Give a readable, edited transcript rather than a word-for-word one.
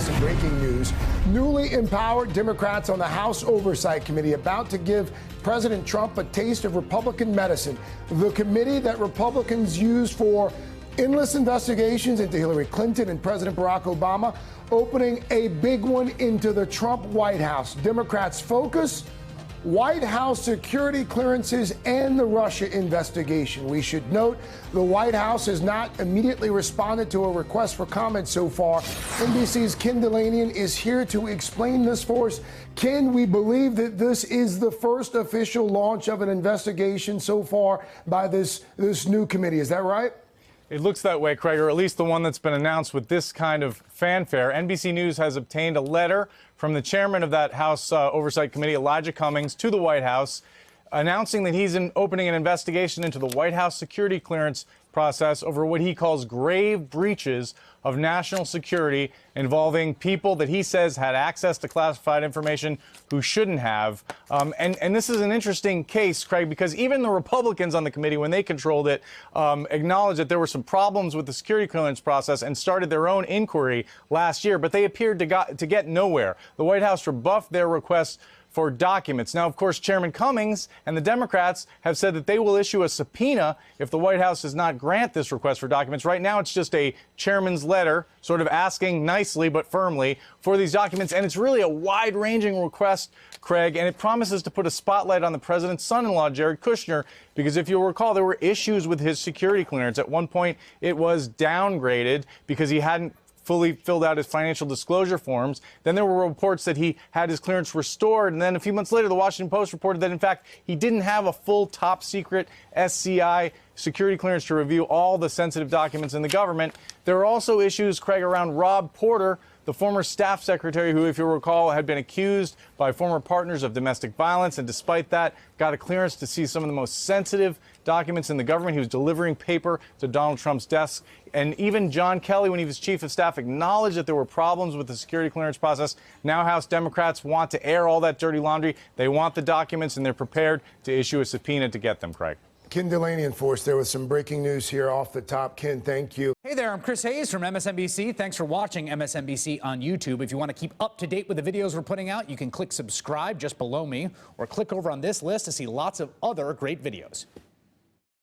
some breaking news. Newly empowered Democrats on the House Oversight Committee about to give President Trump a taste of Republican medicine. The committee that Republicans used for endless investigations into Hillary Clinton and President Barack Obama, opening a big one into the Trump White House. Democrats' focus: White House security clearances and the Russia investigation. We should note the White House has not immediately responded to a request for comment so far. NBC's Ken Dilanian is here to explain this for us. Ken, we believe that this is the first official launch of an investigation so far by this new committee. Is that right? It looks that way, Craig, or at least the one that's been announced with this kind of fanfare. NBC News has obtained a letter from the chairman of that House Oversight Committee, Elijah Cummings, to the White House, announcing that he's opening an investigation into the White House security clearance process over what he calls grave breaches of national security involving people that he says had access to classified information who shouldn't have. And this is an interesting case, Craig, because even the Republicans on the committee, when they controlled it, acknowledged that there were some problems with the security clearance process and started their own inquiry last year, but they appeared to get nowhere. The White House rebuffed their requests for documents. Now, of course, Chairman Cummings and the Democrats have said that they will issue a subpoena if the White House does not grant this request for documents. Right now, it's just a chairman's letter, sort of asking nicely but firmly for these documents. And it's really a wide-ranging request, Craig, and it promises to put a spotlight on the president's son-in-law, Jared Kushner, because if you'll recall, there were issues with his security clearance. At one point, it was downgraded because he hadn't fully filled out his financial disclosure forms. Then there were reports that he had his clearance restored. And then a few months later, the Washington Post reported that, in fact, he didn't have a full top secret SCI security clearance to review all the sensitive documents in the government. There are also issues, Craig, around Rob Porter, the former staff secretary who, if you recall, had been accused by former partners of domestic violence, and despite that, got a clearance to see some of the most sensitive documents in the government. He was delivering paper to Donald Trump's desk. And even John Kelly, when he was chief of staff, acknowledged that there were problems with the security clearance process. Now House Democrats want to air all that dirty laundry. They want the documents, and they're prepared to issue a subpoena to get them, Craig. Ken Dilanian for us there with some breaking news here off the top. Ken, thank you. Hey there, I'm Chris Hayes from MSNBC. Thanks for watching MSNBC on YouTube. If you want to keep up to date with the videos we're putting out, you can click subscribe just below me or click over on this list to see lots of other great videos.